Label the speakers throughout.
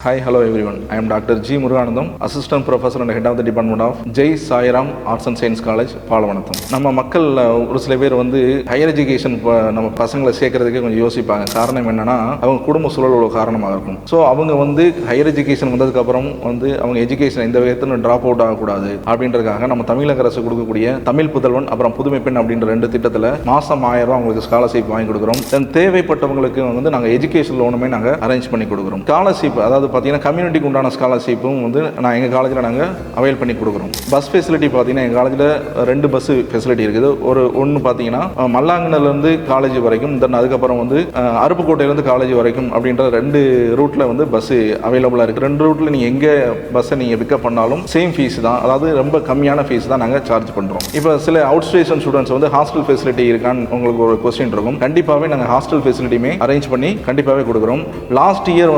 Speaker 1: Hi, hello everyone. I am Dr. G. Muruganandam, Assistant Professor and Head of the Department of Jai Sairam Arts and Science College, பாலவனத்தம். நம்ம மக்கள் ஒரு சில பேர் higher education நம்ம பசங்களை சேர்க்கறதுக்கே கொஞ்சம் யோசிப்பாங்க. காரணம் என்னன்னா அவங்க குடும்ப சூழல் காரணமாக இருக்கும். ஸோ அவங்க ஹையர் எஜுகேஷன் வந்ததுக்கப்புறம் அவங்க எஜுகேஷன் எந்த விதத்தில் ட்ராப் அவுட் ஆகக்கூடாது அப்படின்றதுக்காக நம்ம தமிழக அரசு கொடுக்கக்கூடிய தமிழ் புதல்வன் அப்புறம் புதுமை பெண் அப்படின்ற 2 திட்டத்தில் மாதம் 1000 ரூபா அவங்களுக்கு ஸ்காலர்ஷிப் வாங்கி கொடுக்குறோம். தென் தேவைப்பட்டவங்களுக்கு நாங்கள் எஜுகேஷன் லோனுமே நாங்கள் அரேஞ்ச் பண்ணி கொடுக்குறோம். ஸ்காலர்ஷிப் அதாவது பார்த்தீங்கன்னா கம்யூனிட்டிக்கு உண்டான ஸ்காலர்ஷிப்பும் நான் எங்கள் காலேஜில் நாங்கள் அவைல் பண்ணி கொடுக்குறோம். பஸ் ஃபெசிலிட்டி பார்த்தீங்கன்னா எங்கள் காலேஜில் 2 பஸ் ஃபெசிலிட்டி இருக்குது. ஒன்று பார்த்தீங்கன்னா மல்லாங்கனிலேருந்து காலேஜ் வரைக்கும், தென் அதுக்கப்புறம் அருப்புக்கோட்டையிலேருந்து காலேஜ் வரைக்கும் அப்படின்ற 2 ரூட்டில் பஸ் அவைலபிளாக இருக்குது. 2 ரூட்டில் நீங்கள் எங்கே பஸ்ஸை நீங்கள் பிக்கப் பண்ணாலும் சேம் ஃபீஸ் தான், அதாவது ரொம்ப கம்மியான ஃபீஸ் தான் நாங்கள் சார்ஜ் பண்ணுறோம். இப்போ சில out station students hostel facility இருக்கான்னு உங்களுக்கு ஒரு கொஸ்டின் இருக்கும். கண்டிப்பாகவே நாங்கள் ஹாஸ்டல் ஃபெசிலிட்டியுமே அரேஞ்ச் பண்ணி கண்டிப்பாகவே கொடுக்குறோம். லாஸ்ட் இயர்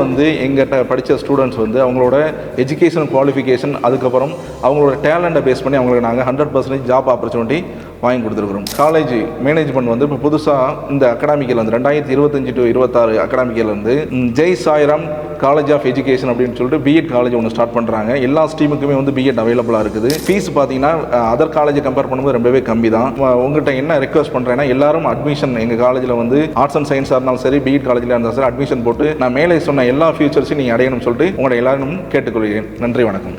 Speaker 1: எங்கிட்ட படித்த ஸ்டூடெண்ட்ஸ் அவங்களோட எஜுகேஷன் குவாலிஃபிகேஷன் அதுக்கப்புறம் அவங்களோட டேலண்ட்டை பேஸ் பண்ணி அவங்களுக்கு நாங்கள் 100% ஜாப் ஆப்பர்ச்சுனிட்டி வாங்கி கொடுத்துருக்குறோம். காலேஜ் மேனேஜ்மெண்ட் இப்போ புதுசாக இந்த அகாடமிக்கில் 2025 to 26 அகாடமிக்கிலேருந்து Jai Sairam college of education அப்படின்னு சொல்லிட்டு பிஎட் காலேஜ் ஒன்று ஸ்டார்ட் பண்ணுறாங்க. எல்லா ஸ்ட்ரீமுக்குமே பிஎட் அவைலபிளாக இருக்குது. ஃபீஸ் பார்த்தீங்கன்னா அதர் காலேஜை கம்பேர் பண்ணும்போது ரொம்பவே கம்மி தான். உங்கள்கிட்ட என்ன ரெக்வஸ்ட் பண்ணுறேன்னா எல்லாரும் அட்மிஷன் எங்கள் காலேஜில் ஆர்ட்ஸ் அண்ட் சயின்ஸாக இருந்தாலும் சரி, பிஎட் காலேஜில் இருந்தாலும் சரி அட்மிஷன் போட்டு நான் மேலே சொன்ன எல்லா ஃபியூச்சர்ஸையும் நீங்கள் அடையணும்னு சொல்லிட்டு உங்களை எல்லாரும் கேட்டுக்கொள்கிறேன். நன்றி, வணக்கம்.